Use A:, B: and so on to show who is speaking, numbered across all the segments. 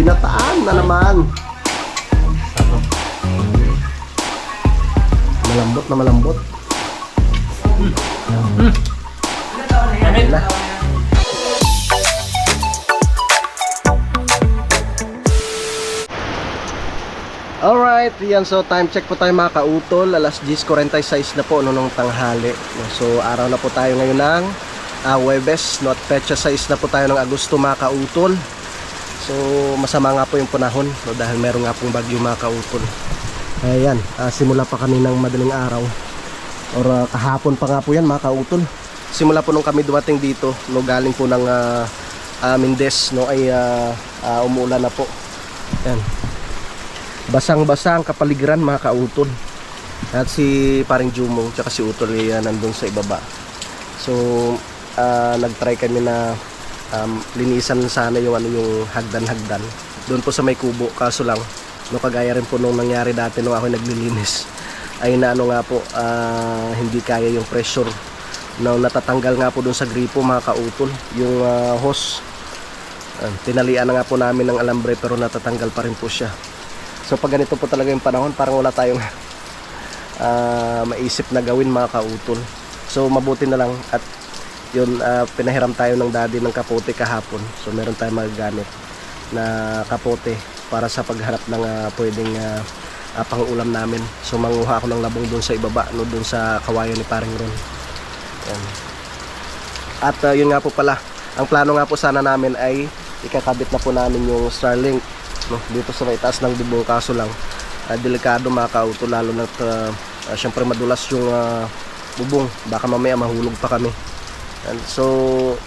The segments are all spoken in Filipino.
A: Ginataan na naman. Malambot na malambot.
B: Amin na.
A: Alright, yan, so time check po tayo mga kautol. Alas 10:46 na po nung tanghali. So araw na po tayo ngayon ng Huwebes, not petsa 6 na po tayo ng Agosto mga kautol. So masama nga po yung panahon, no, dahil meron nga pong bagyo mga kautol. Ayan, simula pa kaninang madaling araw or kahapon pa nga po yan mga kautol. Simula po nung kami dumating dito, no, galing po ng Mindes, no, ay umuulan na po. Ayan, basang-basang kapaligiran mga kautol. At si paring Jumong tsaka si Utol ay nandun sa ibaba. So nagtry kami na linisan sana yung yung hagdan-hagdan doon po sa may kubo, kaso lang no, kagaya rin po nung nangyari dati nung ako naglilinis ay na ano nga po, hindi kaya yung pressure na natatanggal nga po doon sa gripo mga kautol, yung hose. Tinalian na nga po namin ng alambre pero natatanggal pa rin po siya. So pag ganito po talaga yung panahon, parang wala tayong maisip na gawin mga kautol. So mabuti na lang at yun, pinahiram tayo ng daddy ng kapote kahapon. So meron tayong magagamit na kapote para sa pagharap ng pwedeng pang-ulam namin. So manguha ako ng labong doon sa ibaba, no, doon sa kawayan ni paring Ron. Yan. At yun nga po pala, ang plano nga po sana namin ay ikakabit na po namin yung Starlink, no, dito sa may taas ng bubong, kaso lang delikado mga kautol, lalo na syempre madulas yung bubong, baka mamaya mahulog pa kami. And so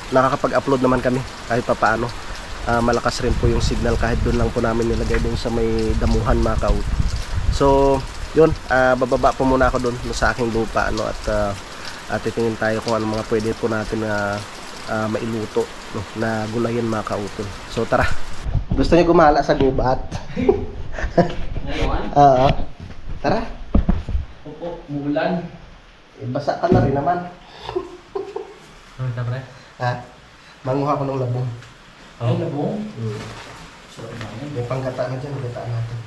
A: nakakapag-upload naman kami kahit papaano. Malakas rin po yung signal kahit doon lang po namin nilagay doon sa may damuhan mga kautol. So yun, bababa po muna ako doon sa aking lupa, ano, at titingin tayo kung ano mga pwede po natin na mailuto, no, na gulayin mga kautol. So tara. Gusto niyo gumala sa gubat? Oo. Tara.
B: Opo, mulan.
A: Basa ka na rin naman.
B: Ano na pre?
A: Ha? Manguha ko ng labong.
B: Ay, labong?
A: So, may panggata na dyan. Gataan natin.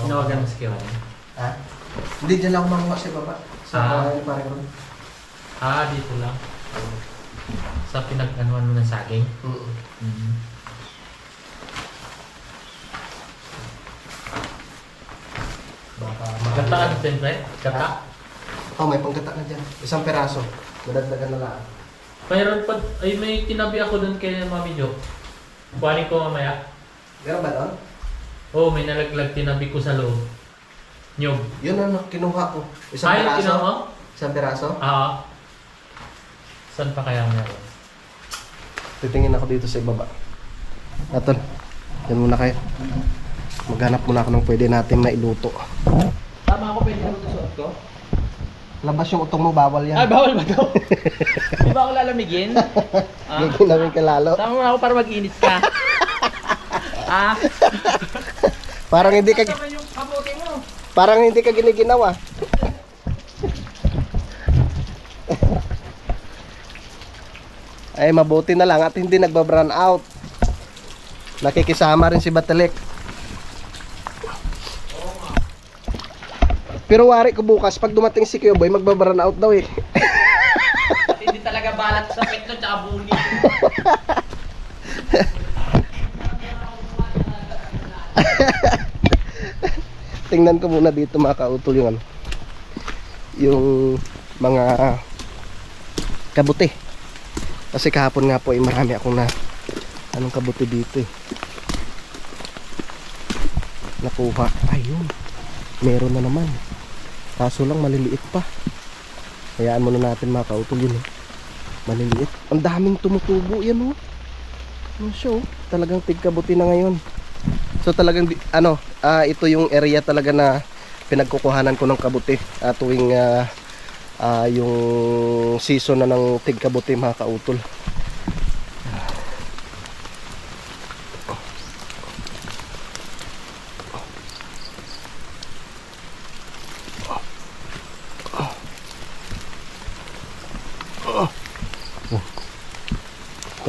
B: Tinawagan mo si Kiwan.
A: Ha? Hindi, dyan lang ako manguha sa baba. Sa parang ron.
B: Dito lang. Sa pinag-anuan mo ng saging?
A: Baka
B: Gataan din pre? Gata?
A: Oh, may panggata na dyan. Isang peraso. Madagdagan na lang.
B: Mayroon pa, ay may tinabi ako doon kay Mami Jo. Kuhanin ko mamaya.
A: Meron ba doon?
B: Oo, may nalaglag tinabi ko sa loob. Nyog.
A: Yun ano, kinuha ko. Isang
B: Ay,
A: peraso.
B: kinuha?
A: Isang peraso.
B: Saan pa kaya meron?
A: Titingin ako dito sa ibaba. Atol, yan muna kayo. Maghanap muna ako ng pwede natin mailuto.
B: Tama ako, pwede ako suot ko?
A: Labas yung utong mo, bawal yan.
B: Ay, bawal ba ito? Di ba ako lalamigin?
A: Giginawin ka lalo.
B: Tama mo ako para mag-init ka.
A: Parang hindi ka
B: Tama yung kapote mo.
A: parang hindi ka giniginawa. Ay, mabuti na lang at hindi nagba-brown out. Nakikisama rin si Batelek. Pero wari ko bukas, pag dumating si Kuya Boy, magba-brown out daw eh.
B: Hindi talaga balat sa pet tsaka buli.
A: Tingnan ko muna dito mga kautol yung ano, yung mga kabuti. Kasi kahapon nga po ay marami akong anong kabuti dito eh. Nakuha. Ayun. Meron na naman. Kaso lang maliliit pa. Hayaan muna natin mga kautol yun eh. Maliliit. Ang daming tumutubo yan oh. Ano siya oh. Talagang tigkabuti na ngayon. So talagang ito yung area talaga na pinagkukuhanan ko ng kabuti tuwing yung season na ng tigkabuti mga kautol.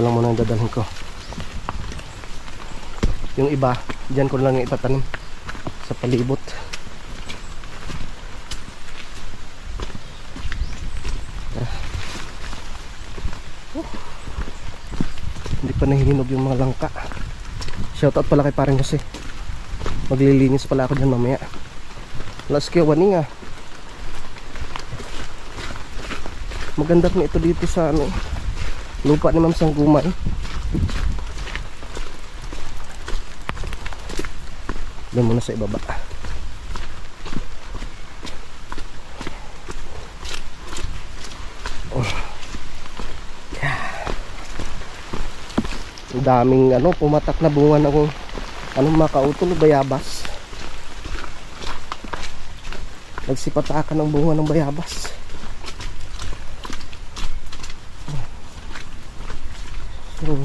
A: Ito lang muna ang dadalhin ko. Yung iba, dyan ko lang itatanim sa palibot. Hindi pa nahihinog yung mga langka. Shoutout pala kay parang kasi maglilinis pala ako dyan mamaya. Alas kaya waning maganda rin ito dito sa ano, lupa ni Ma'am Sanggumay. Doon muna sa ibaba. Ang daming ano, pumatak na bunga ng anong makautol, bayabas. Nagsipatakan ng bunga ng bayabas. So,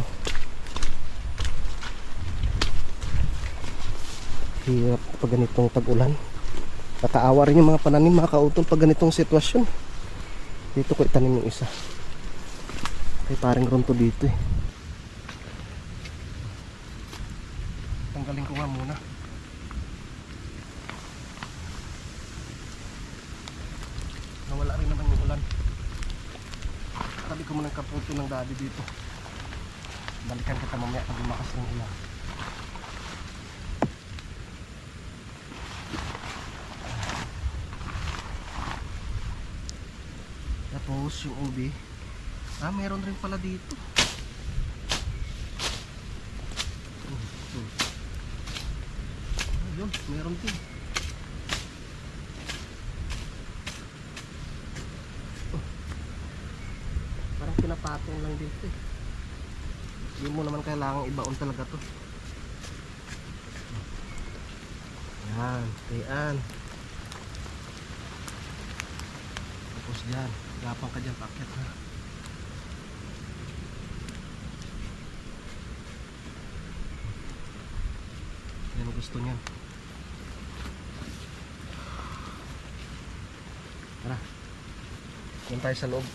A: hirap pag ganitong tag-ulan. Nakaawa rin yung mga pananim, mga kautol, pag ganitong sitwasyon. Dito ko itanim yung isa. Kay paring ronto dito eh. Tanggalin ko nga muna. Nawala rin naman yung ulan. Tabi ko muna ng kaputo ng daddy dito. Balikan kita mamaya pag lumakas ng ulan. Tapos yung ubi. Meron rin pala dito. Ayun, meron din. Parang pinapatong lang dito eh. Hindi mo naman kailangang ibaon talaga to. Yan, yan. Tapos dyan, gapang ka dyan, paket na. Yan ang gusto niyan. Tara, yan tayo sa loob.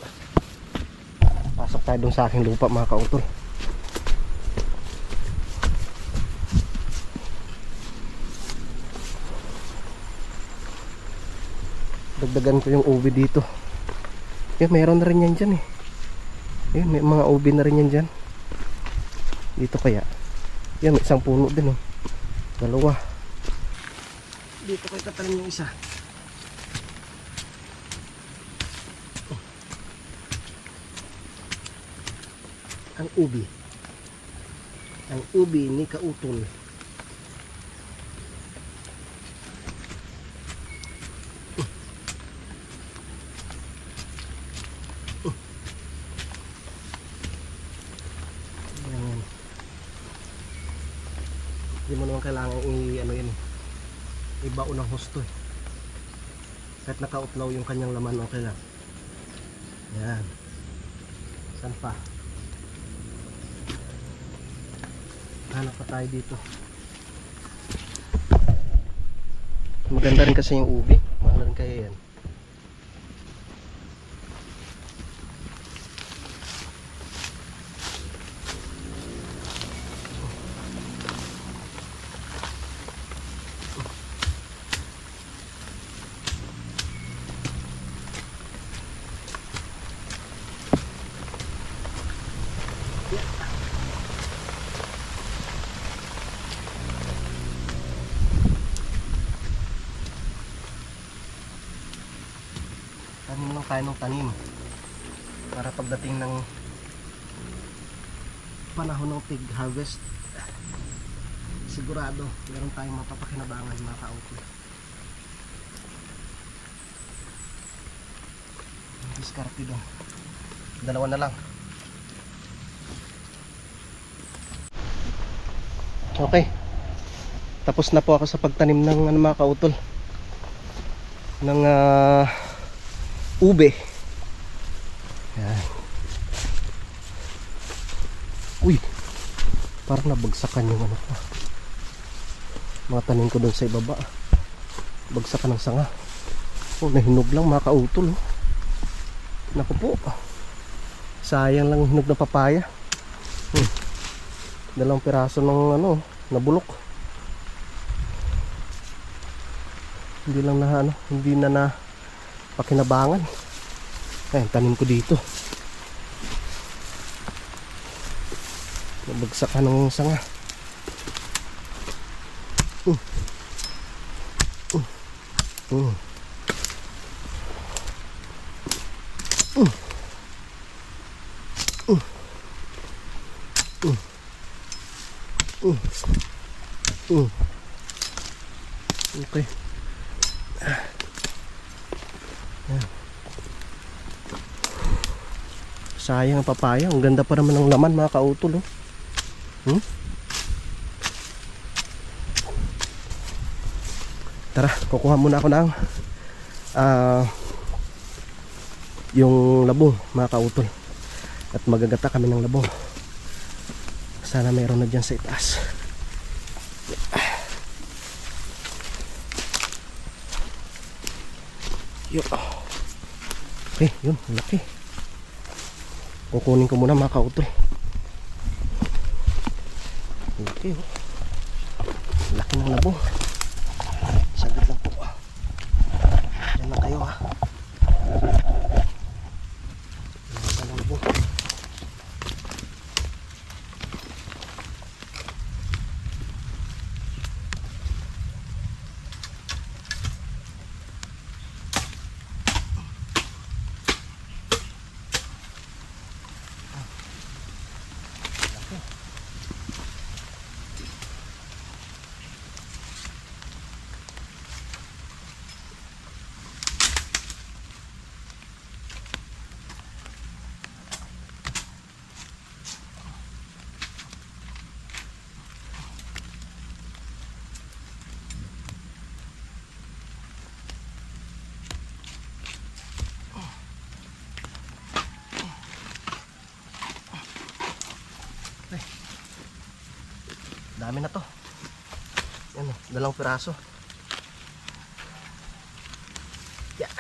A: Pasok tayo dun sa aking lupa mga kautol. Dagdagan ko yung ubi dito. Meron na rin yan dyan eh. May mga ubi na rin yan dyan. Dito kaya. Yan, may isang puno din oh. Dalawa. Dito ko itatanim yung isa. Ang ubi. Ang ubi ni kautol. Hindi mo naman kailangan ano yan, ibaon ng husto eh. Kahit nakautlaw yung kanyang laman, okay lang. Yan. Saan pa? Hanap pa tayo dito. Maganda rin kasi yung ubi. Mahal rin kaya yan. Tanim lang tayo ng tanim para pagdating ng panahon ng pig harvest sigurado meron tayong mapapakinabangan mga kautol. Diskarte doon, dalawa na lang. Okay, tapos na po ako sa pagtanim ng mga kautol ng ube. Yan. Uy, parang nabagsakan yung ano ko. Mga tanim ko doon sa ibaba. Bagsakan ng sanga. Oh, nahinog lang mga kautol oh. Naku po, sayang lang hinog na papaya. Dalawang piraso ng ano, nabulok. Hindi lang na ano, hindi na pakinabangan. Ay, tanim ko dito. Nabagsak ka ng sanga. Okay. Sayang ang papaya. Ang ganda pa naman ng laman mga kautol. Oh. Tara, kukuha muna ako ng yung labong mga kautol. At magagata kami ng labong. Sana mayroon na dyan sa itaas. Yun. Okay, yun, laki. Kukunin ko muna mga kautol. Okay, oh. Laki ng labong. Sagad lang po. Diyan lang kayo ha. Laki ng labong. Dami na to. Yan, dalawang piraso. Yeah.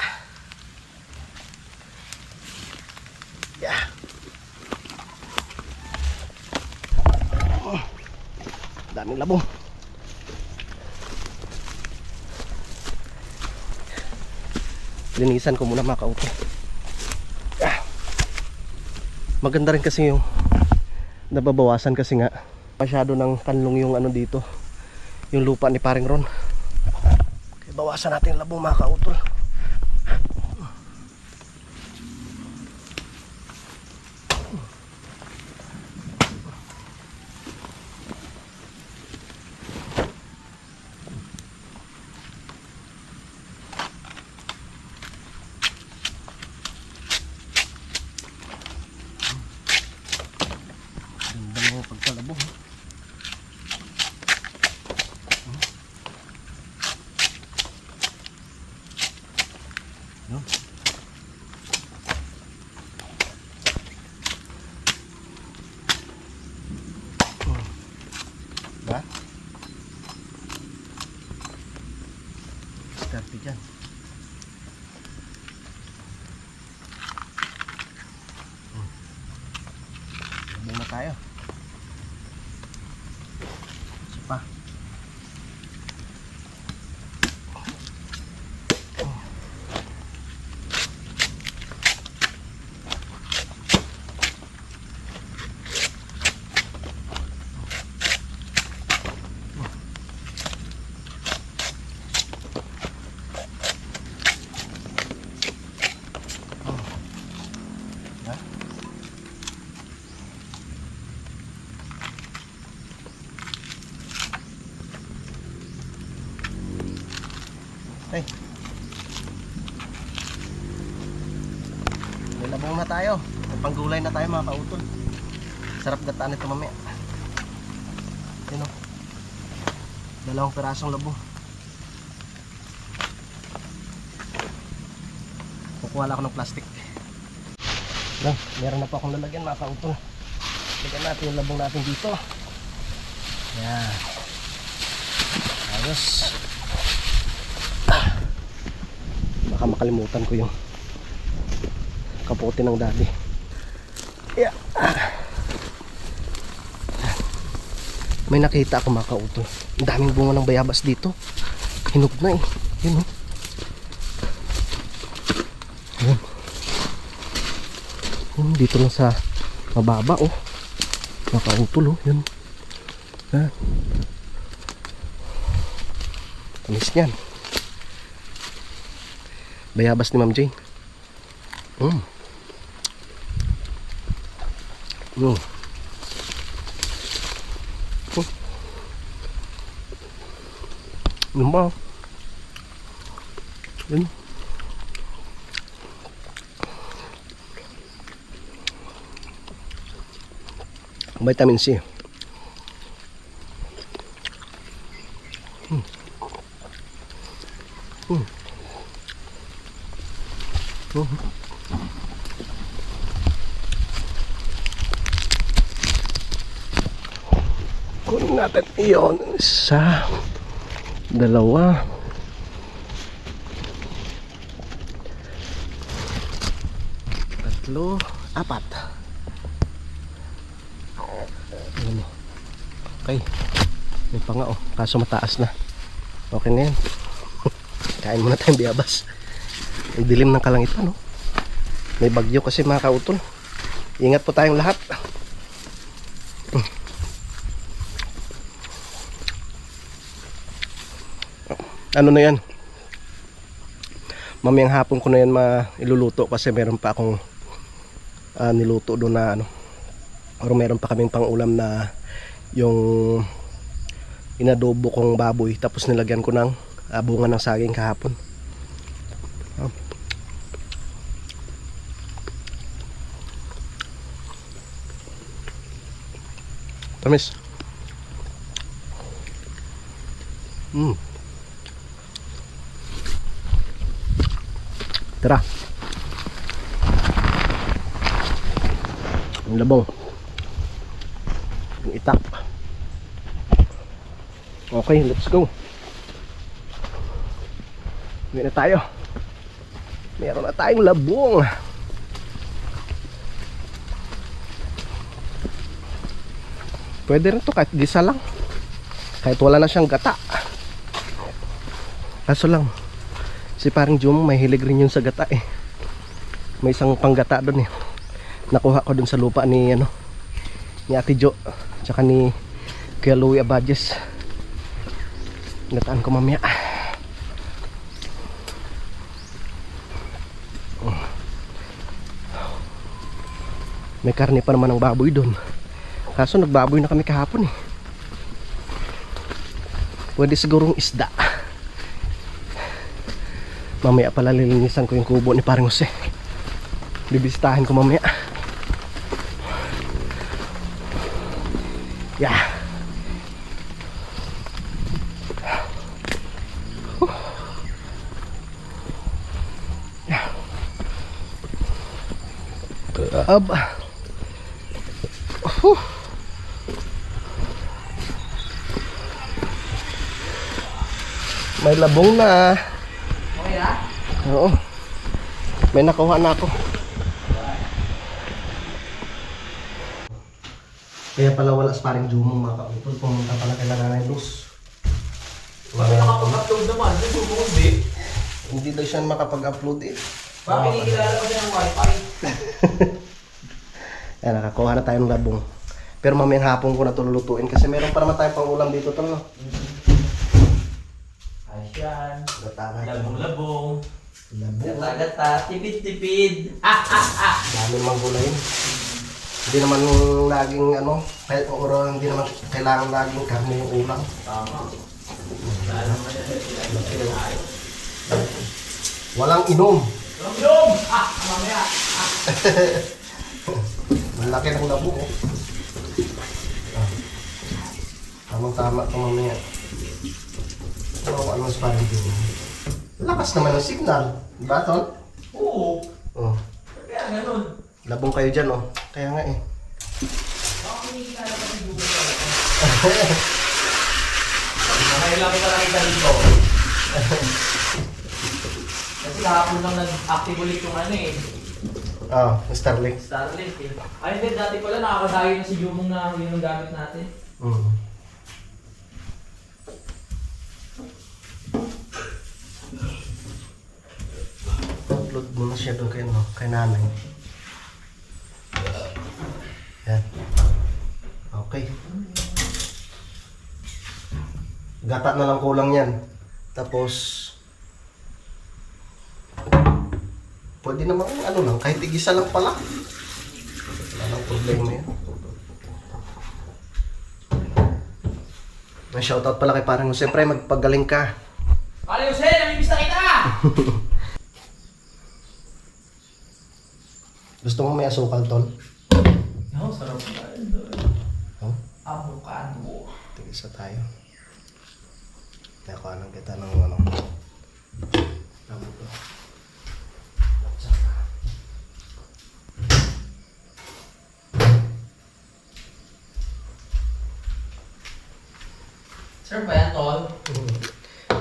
A: Yeah. Daming labong. Linisan ko muna mga kauto. Yeah. Maganda rin kasi yung nababawasan kasi nga masyado ng kanlong yung ano dito, yung lupa ni Paring Ron. Okay, bawasan natin yung labong mga kautol. Ganda mo pagkalabong. No? Ba? Start dyan. Labong na tayo. Isa pa. Ay. May labong na tayo. May panggulay na tayo mga kautol. Sarap gataan ito mamaya. Yun o. Dalawang pirasong labong. Kukuha lang ako ng plastic. Lang, meron na po akong lalagyan mga kautol. Lagyan natin yung labong natin dito. Yan. Ayos. Baka makalimutan ko yung kapote ng daddy. Yeah. May nakita ako mga kautol. Ang daming bunga ng bayabas dito. Hinog na eh. Yun oh. Yun. Yun, dito lang sa mababa oh. Mga kautol oh. Yun. Yan. Tamis niyan. Bayabas ni Ma'am Jane. Mm. Mm. Yun ba? Yun. Vitamin C. Hmm. Hmm. Kunin natin iyon. Isa, dalawa, tatlo, apat. Ayan o. Okay. May pa nga o. Kaso mataas na. Okay na yan. Kain muna tayong biyabas. Ang dilim ng kalangitan no. May bagyo kasi mga kautol. Ingat po tayong lahat. Ano na yan? Mamayang hapon ko na yan iluluto kasi meron pa akong niluto doon na ano. Or meron pa kaming pang-ulam na yung inadobo kong baboy tapos nilagyan ko ng bunga ng saging kahapon. Tamis. Tara. Ang labong. Yung itak. Okay, let's go. Uwi na tayo. Meron na tayong labong. Pwede rin to kahit gisa lang. Kahit wala na siyang gata. Kaso lang si parang Jum may hilig rin yun sa gata eh. May isang panggata doon eh. Nakuha ko doon sa lupa ni ni Ate Jo tsaka ni Kuya Louie Abadjes. Gataan ko mamaya. May karne pa naman ng baboy doon. Kaso nagbaboy na kami kahapon eh. Pwede sigurong isda. Mamaya pala lilinisan ko yung kubo ni Parang Jose. Bibisitahin ko mamaya. Yeah. Grab. May labong na.
B: Okay na?
A: Oo. May nakuha na ako. Kaya pala wala sa paring Jumong mga kautol. Pumunta pala kay Nanay Luz.
B: Bakit nakapag-upload naman? Hindi.
A: Hindi daw siya makapag-upload eh.
B: Bakit kinikilala ko siya ng wifi?
A: Ayan, nakakuha na tayo ng labong. Pero mamayang hapon ko na ito lulutuin kasi meron pa naman tayong pang ulam dito ito. No?
B: Asyan.
A: Gata natin.
B: Labong-labong.
A: Labong.
B: Gata-gata. Tipid-tipid.
A: Dami mang gulayin. Hindi naman laging kahit hindi naman kailangan laging karne yung ulam.
B: Tama.
A: Walang inom.
B: Yum! Mamaya.
A: Malaki ng labo oh. Tamang-tama ito mamaya. Ano sa parang din. Lakas naman ang signal. Diba, Tol?
B: Oo.
A: Oh.
B: Kaya ganun.
A: Labong kayo dyan oh. Kaya nga eh.
B: Bakit kinikilala ko si Google Ngayon lang kita nakita dito. Kasi kahapon lang nag-active ulit yung
A: Starlink.
B: Starlink eh. Ay hindi, dati pala nakakadayo na si Jumong na yun ang gamit natin.
A: Load muna siya doon kay, no, kay nanay. Yan. Okay. Gata na lang kulang yan. Tapos, pwede naman ano lang, kahit tigisa lang pala. Wala nang problema yan. May shoutout pala kay parang siyempre magpagaling ka.
B: Pare Jose, namimiss na kita!
A: Gusto mo may asukal, tol?
B: No, sarap na rin doon.
A: Oh,
B: Avocado.
A: tigisa tayo. Nakuha kita ng ano. Tama to. Tsaka.
B: Sir ba yan, tol?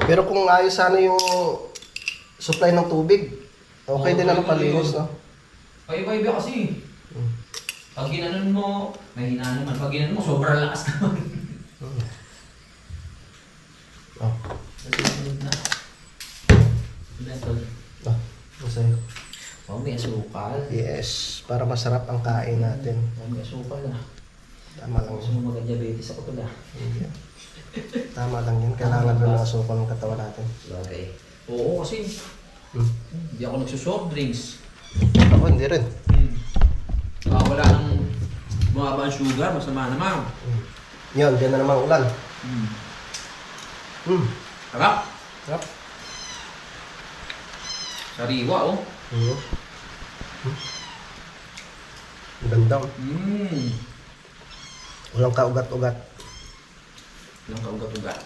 A: Pero kung ayos sana yung supply ng tubig, okay din naman palinis, no?
B: Paiba-iba kasi. Pag ginanon mo, mahina naman. Pag ginanon mo, sobrang lakas naman.
A: Oh,
B: Nasusunod na. Diba, tol?
A: masaya.
B: Oh, may asukal.
A: Yes, para masarap ang kain natin.
B: Oh, may asukal ah.
A: Tama lang
B: Gusto
A: yun.
B: mo mag-diabetes ako tol ah.
A: Hindi. Tama lang yun. Kailangan rin ng asukal ng katawan natin.
B: Okay. Oo, kasi hindi ako nagsusoft drinks.
A: Ako hindi rin.
B: Wala nang bumaba ang sugar, masama naman.
A: Yun, dyan na naman ulan.
B: Harap!
A: Sarap.
B: Sariwa oh.
A: Ganda.
B: Walang
A: Walang kaugat-ugat.
B: kaugat-ugat.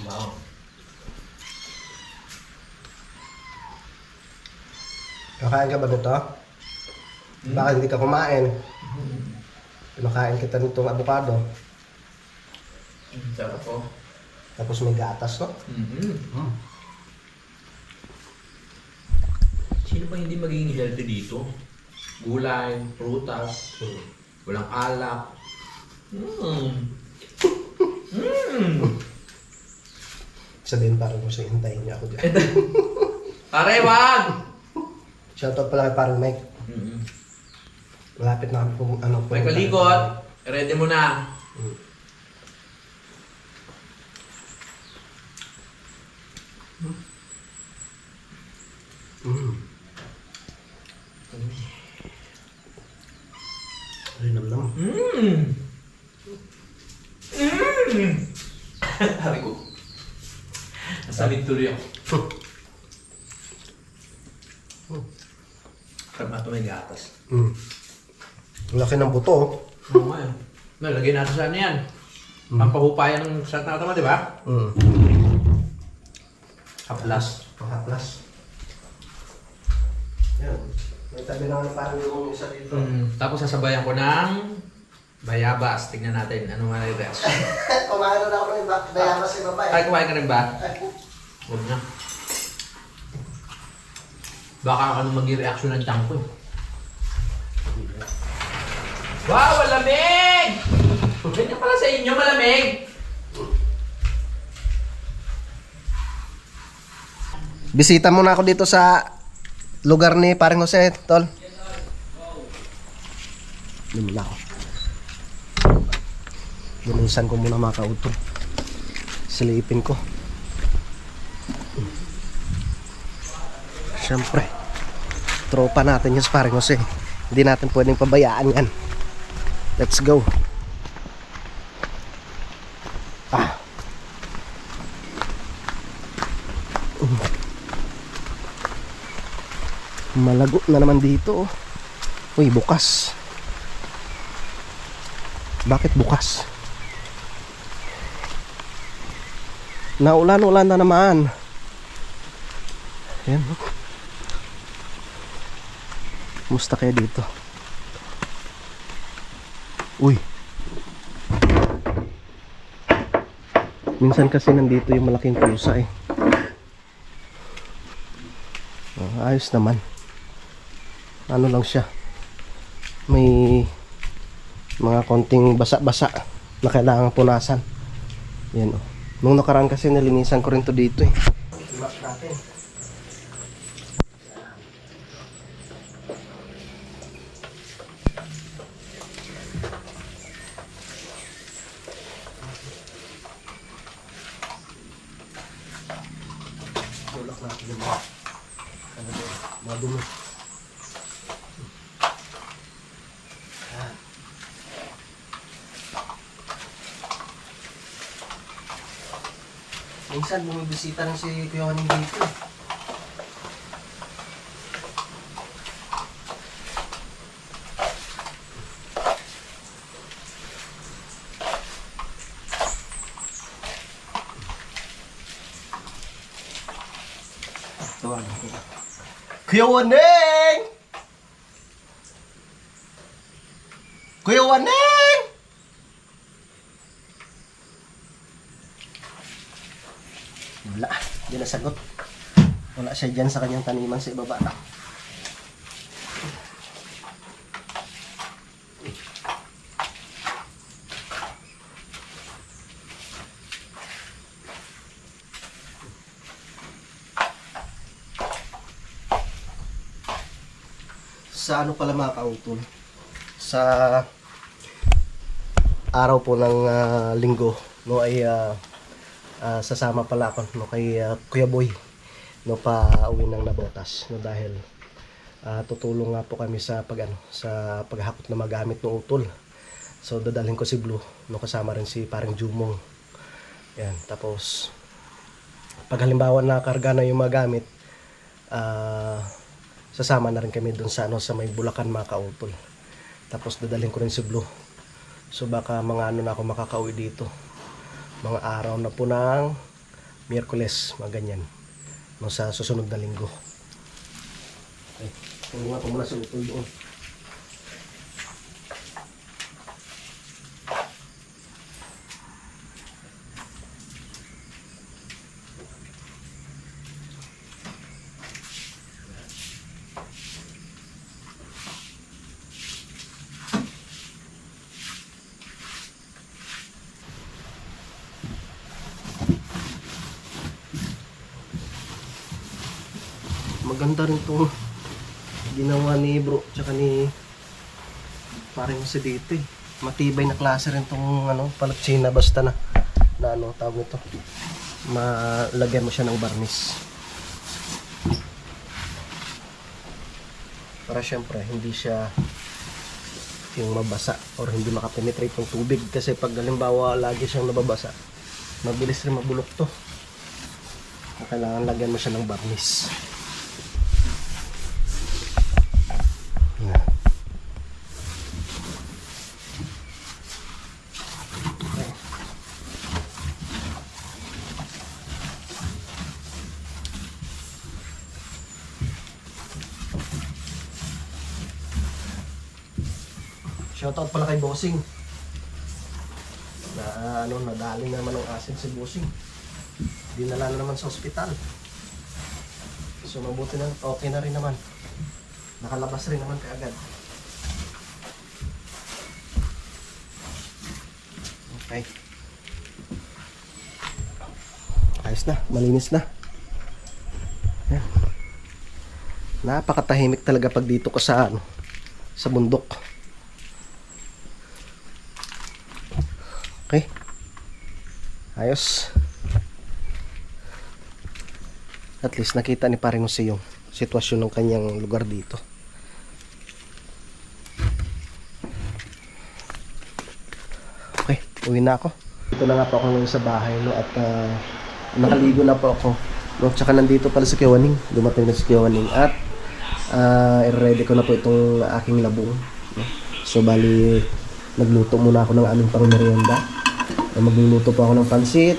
B: Wow.
A: Kakain ka ba nito? Bakit hindi ka kumain? Pinakain kita nitong avocado.
B: Sarap po.
A: Tapos may gatas, no?
B: Sino ba hindi magiging healthy dito? Gulay, prutas, walang alak.
A: Sabihin parang mo siya, hintayin niya ako dyan.
B: Pare, wag!
A: Shoutout pala kay parang Mike. Malapit na kami kung ano.
B: May kalikot. Ready mo na.
A: Rinam-nam.
B: Hari ko. Nasalit tuloy ako. Karma ito may gatas.
A: Laki ng buto.
B: Oo nga yun. Nalagay natin sa ano yan. Pampahupayan ng sa tama, di ba? Haplas.
A: Pangaplas. Yan. May tabi naman parang yung isa dito.
B: Tapos sasabayan ko ng bayabas. Tignan natin ano nga yung reaction.
A: Kumain na ako ng bayabas si babae.
B: Ay, kumain ka rin ba? Huwag na. Baka ano maging reaction ng tiyan ko eh. Wow, malamig! Ganyan pala sa inyo, malamig!
A: Bisita muna ako dito sa lugar ni Paring Jose, tol. Hindi ako. Linisan ko muna mga kautol. Silipin ko. Siyempre, tropa natin yung Paring Jose. Hindi natin pwedeng pabayaan yan. Let's go. Malago na naman dito. Uy, bukas. Bakit bukas? Naulan-ulan na naman. Ayan. Kumusta kayo dito? Uy. Minsan kasi nandito yung malaking pusa eh. Ayos naman. Ano lang siya. may mga konting basa-basa na kailangan punasan. Yan oh. Nung nakaraan kasi nilinisan ko rin to dito eh. Imak natin. Tulak natin yung mga dumi. Minsan bumibisita rin si Kuya Waning dito. Tawag ko. Kuya Waning! Kuya Waning! Wala, hindi nasagot. Wala siya dyan sa kanyang taniman sa ibaba na. Sa ano pala mga kautol? Sa araw po ng linggo, no, ay sasama pala ako no, kay Kuya Boy no, pa uwi ng Nabotas no, dahil tutulong nga po kami sa sa paghakot na magamit ng utol. So dadalhin ko si Blue no, kasama rin si parang Jumong. Yan, tapos pag halimbawa nakarga na yung magamit, sasama na rin kami dun sa sa may Bulacan mga kautol. Tapos dadalhin ko rin si Blue. So baka mga na ako makakauwi dito. Mga araw na po ng Miyerkules, mga ganyan. No, sa susunod na linggo. Okay. Kung nga po muna sa utol doon. Maganda rin itong ginawa ni bro tsaka ni parang si dito eh. Matibay na klase rin itong palatsina basta na tawag nito, malagyan mo siya ng barnis para syempre hindi siya yung mabasa or hindi makapenetrate ng tubig, kasi pag halimbawa lagi siyang nababasa mabilis rin mabulok to. Kailangan lagyan mo siya ng barnis. Shoutout pala kay Bossing. Nadali naman ng acid si Bossing. Dinala na naman sa ospital. So mabuti na, okay na rin naman. Nakalabas rin naman kaagad. Okay. Ayos na, malinis na. Yan. Napakatahimik talaga pag dito ka sa sa bundok. Okay. Ayos. At least nakita ni Paring Jose yung sitwasyon ng kanyang lugar dito. Okay, uwi na ako. Dito na nga po ako ngayon sa bahay, no, at nakaligo na po ako. No, tsaka nandito pala si Kuya Waning. Dumating na si Kuya Waning at i-ready ko na po itong aking labong. No? So bali, nagluto muna ako ng aming pang-merienda. Magluluto po ako ng pansit.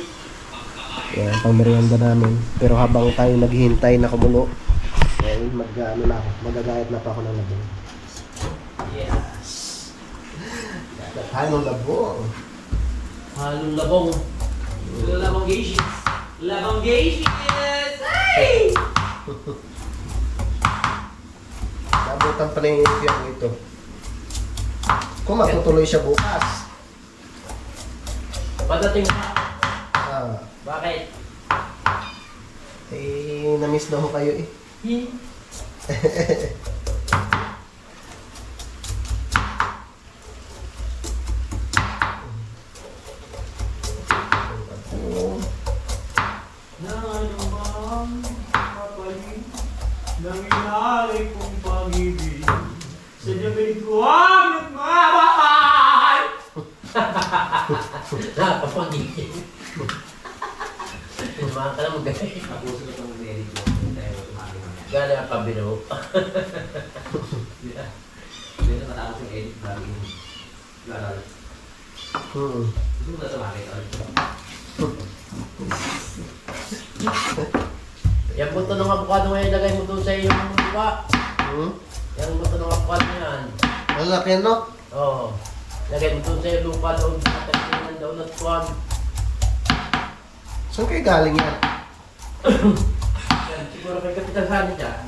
A: Yan, pang-merienda namin. Pero habang tayo naghihintay na kumulo, magagayat na pa ako ng labong. Yes! Halong labong.
B: Halong labong. Labonggations. Labonggations! Ay!
A: Nabutan pa na yung ipiyang ito. Kung matutuloy siya bukas.
C: Padating ka.
A: Ah,
C: Bakit?
A: na-miss daw ko kayo eh.
C: Nangyari kong pag-ibig sa dibig ko ang nagmamahal. Nakapagiging. Tumahan ka lang magaling.
B: Tapusin ko itong edit mo. Tayo tumali mo yan.
C: Gano'n ang pabiro.
B: Dito matapos yung edit. Lagi yung lalala. Gusto mo na tumali ito.
C: Yung buto ng avocado ngayon, ilagay mo doon sa iyong lupa. Yung buto ng avocado yan.
A: Ang laki no?
C: Oo. Lagay mo doon sa iyong lupa doon. Tatagsinan doon at tuwan.
A: Saan kayo galing yan?
C: Yan, siguro may kapital sana dyan.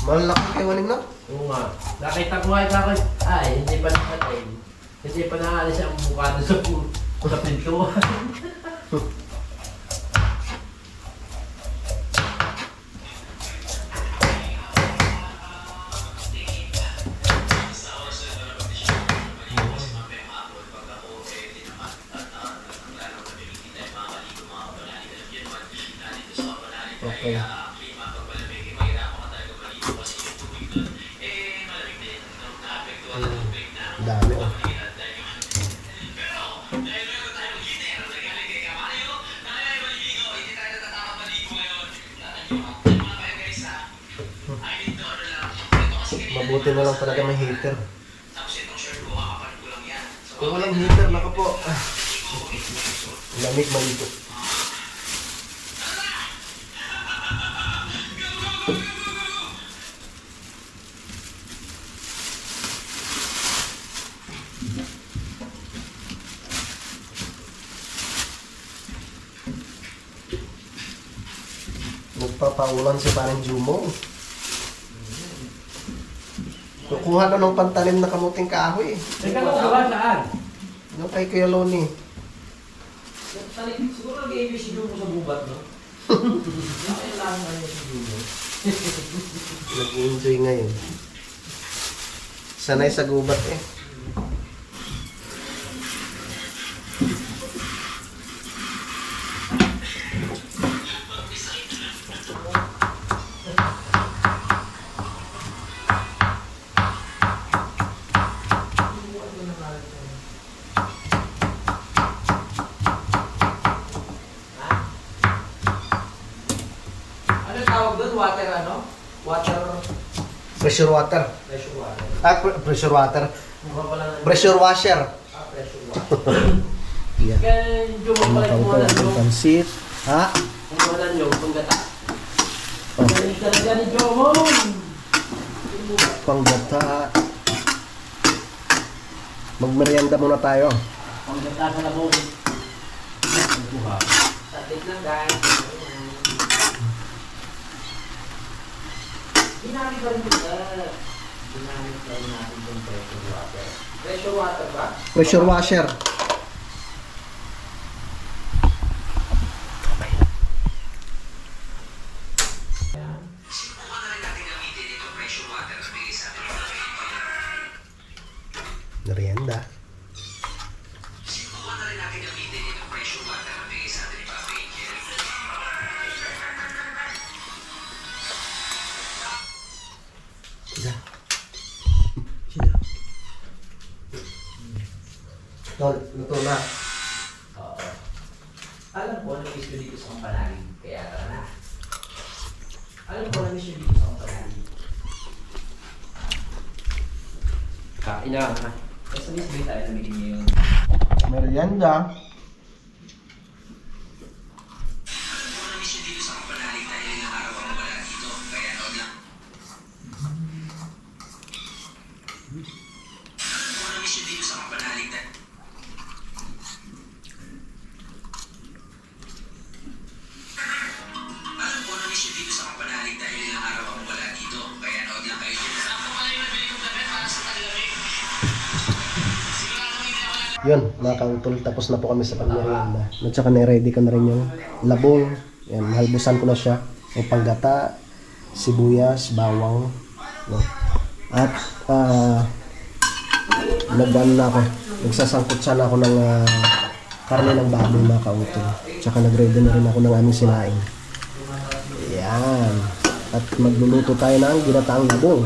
A: Malaki kayo waling no?
C: Oo nga. Nakita ko ay kakot. Ay, hindi pa nakatay. Hindi pa naalis ang avocado sa pintuan.
A: Okay. Dami oh. Mabuti na lang talaga may heater. Kung walang heater, naka po. Lamig malito. Nagpapaulan si parang Jumo. Kukuha na ng pantalim na kamuting kahoy.
C: Teka lang, gawa saan?
A: Yung kay Kuya Loni.
B: Siguro nag-i-ibig si Jumo sa gubat, no? Nakailangan na si Jumo.
A: Nag-enjoy ngayon. Sanay sa gubat eh.
B: Ano tawag doon? Water ano? Water...
A: Pressure water.
B: Pressure water.
A: Pressure water.
C: Mukha pala ng...
A: Pressure washer.
B: Pressure water.
A: Yan.
C: Kaya Jumo pala kumuha ng yung...
A: Pansit. Ha?
C: Kumuha ng yung panggata.
A: Oh.
C: Galing talaga ni Jumo!
A: Panggata. Magmerienda muna tayo.
C: Panggata sa labong.
B: Kuha. Satit lang guys. Ginamit pa rin ito. Ginamit pa rin natin yung pressure water. Pressure water ba?
A: Pressure washer. Merienda. Sila. Sila. Tol, luto na.
B: Oo. Alam ko na miss ko dito sa Kampanalig. Kaya tara na. Alam ko na miss ko dito sa Kampanalig.
C: Kain na ha.
B: Basta miss ko tayo na meeting ngayon.
A: Merienda. Yun, mga kautol, tapos na po kami sa pagmerienda. At saka na-ready ko na rin yung labong. Yan, nahalbusan ko na siya. May panggata, sibuyas, bawang. No? At nagdano na ako. Nagsasangkot sana ako ng karne ng baboy, mga kautol. Tsaka nag-ready na rin ako ng aming sinaing. Yan. At magluluto tayo ng ginataang labong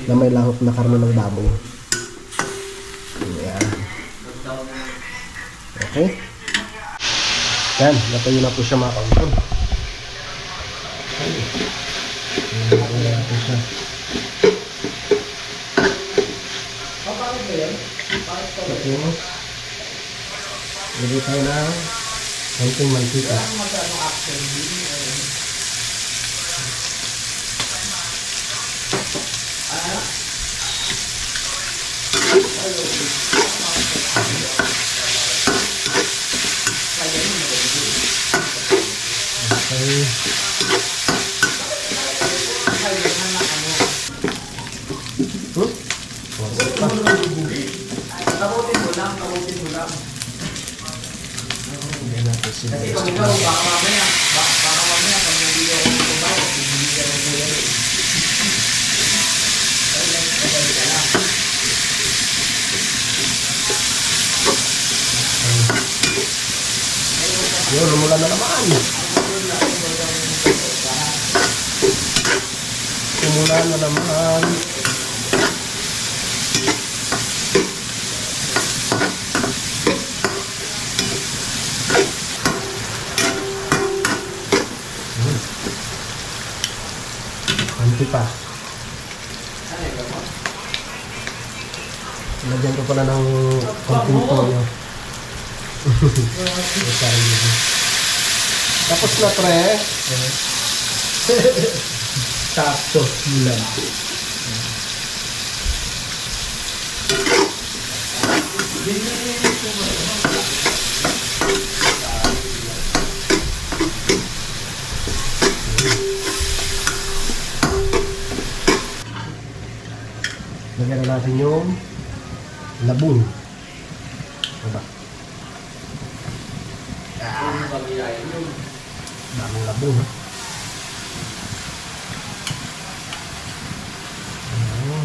A: na may lahok na karne ng baboy. Yan. Okay? Yan, natuyo na po siya, mga kautol. Natuyo na po siya. Tapos, lagay tayo ng konting mantika. Okay.
B: Kabutin mo lang.
A: Hindi natin sila.
B: Kasi kung ikaw, baka mamaya, pag hindi ako kumaw, hindi ka na kuya rin. Kaya ka lang.
A: Yun, lumulan na naman. Lumulan na naman. Konti pa. Lagyan ko pala ng konting toyo. Tapos na, pre. Sakto, bulan. Lagyan na natin yung labong. Diba? Daming labong, ha? Ayan.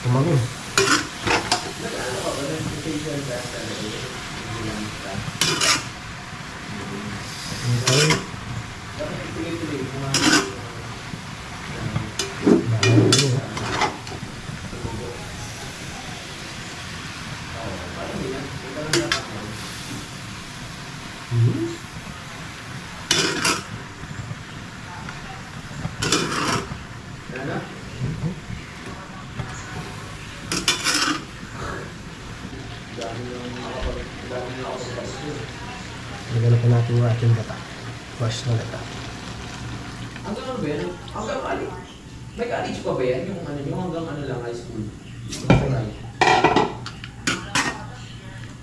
A: Tumamin. Okay. Lagyan pa natin yung ating gata. Wash na gata.
B: Hanggang ano ba yan? Hanggang ali. May college pa ba yan? Yung hanggang ano lang, high school. Senior.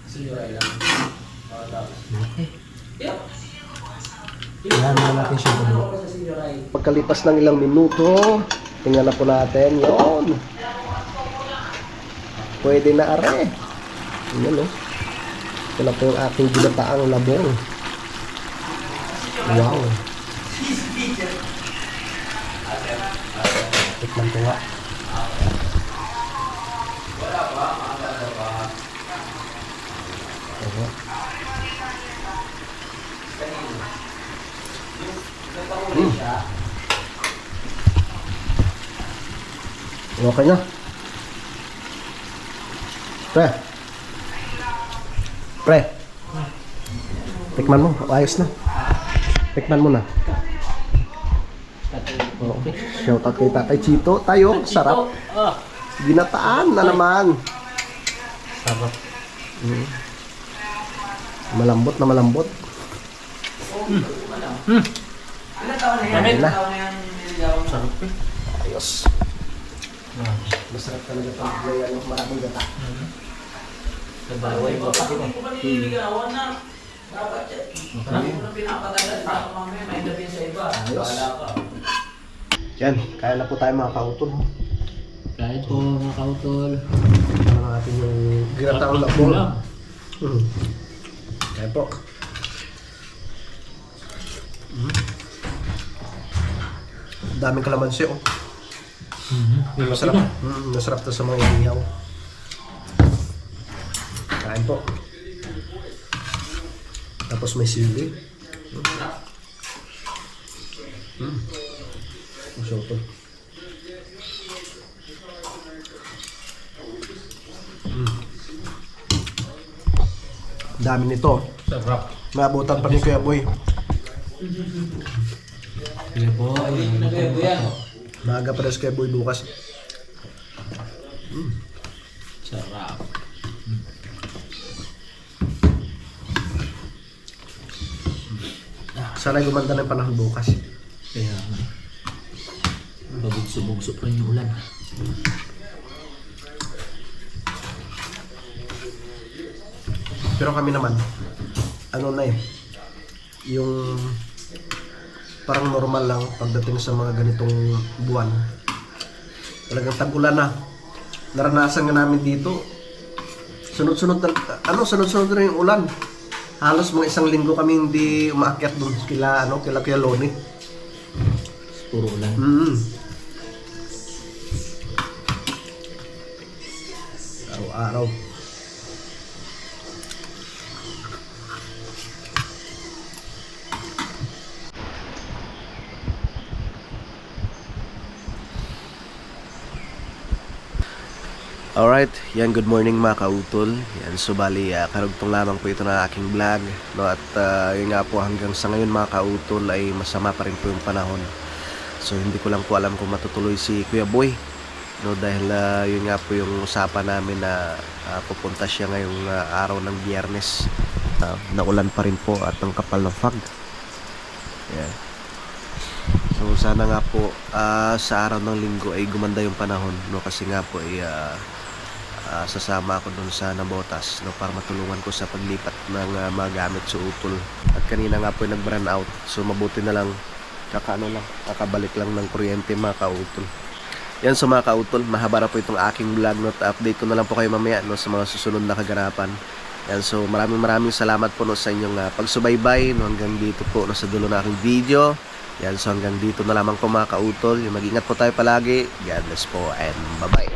B: Senior lang. Tapos.
A: Okay.
B: Yeah.
A: Ayan na natin siya
B: Ano
A: kumulo.
B: ako sa senior high?
A: Pagkalipas ng ilang minuto, tingnan na po natin. Yun. Pwede na are. Yan, no? Ito na po yung ating ginataang labong. Wow. Tikman ko nga. Oho. Okay na. Pre. Pre. Tikman mo. Ayos na. Tikman mo na. Okay. Shoutout kay Tatay Chito. Tayo. Sarap. Ginataan na naman.
C: Sarap.
A: Malambot na malambot.
B: Ilan taon na yan?
A: Amin na.
B: Ilan taon na yan niligawan mo?
C: Sarap eh.
A: Ayos. Masarap talaga pag may maraming gata.
C: Sa dalawa yung
B: Bakit
C: kapatid.
B: hindi ko pa nililigawan na? Dapat yan. Marami ko na pinapatagal. Baka mamaya may labi sa iba. Wala ka.
A: Yan, kaya na po tayo mga kautol.
C: Kahit po mga kautol.
A: Ano natin yung ginataang labong. Kaya po. Daming kalamansi oh. Masarap. Masarap to sa mga inihaw. Kain po. Tapos may sili. Masarap to. Dami nito.
C: Sarap.
A: Maabutan pa ni Kuya Boy.
C: Sige po.
B: Hindi na kayo yan.
A: Maaga pa rin si Kuya Boy bukas.
C: Sarap.
A: Sana gumanda ng panahon bukas.
C: Kaya babugso-bugso pa rin yung ulan.
A: Pero kami naman, ano na eh, yung parang normal lang pagdating sa mga ganitong buwan. Talagang tag-ulan na. Naranasan nga namin dito. Sunod-sunod na yung ulan. Halos mga 1 linggo kami hindi umaakyat doon kila Kuya Loni.
C: Puro ulan.
A: Araw-araw. Alright, yan, good morning mga kautol. Yan, so bali, karugtong lamang po ito na aking vlog, no? At yun nga po, hanggang sa ngayon mga kautol ay masama pa rin po yung panahon. So hindi ko lang po alam kung matutuloy si Kuya Boy, no? Dahil yun nga po yung usapan namin na pupunta siya ngayong araw ng Biyernes. Naulan pa rin po at ang kapal ng fog. Yan. So sana nga po sa araw ng Linggo ay gumanda yung panahon, no? Kasi nga po ay sasama ako doon sa Nabotas, no, para matulungan ko sa paglipat ng mga gamit sa utol. At kanina nga po ay nag-burn out, so mabuti na lang kakabalik lang ng kuryente mga kautol. Yan, so mga kautol, mahaba na po itong aking vlog, no, at update ko na lang po kayo mamaya, no, sa mga susunod na kaganapan. Yan, so maraming salamat po, no, sa inyong pagsubaybay, no, hanggang dito po, no, sa dulo na aking video. Yan, so hanggang dito na lamang po mga kautol. Mag-ingat po tayo palagi. God bless po and bye-bye.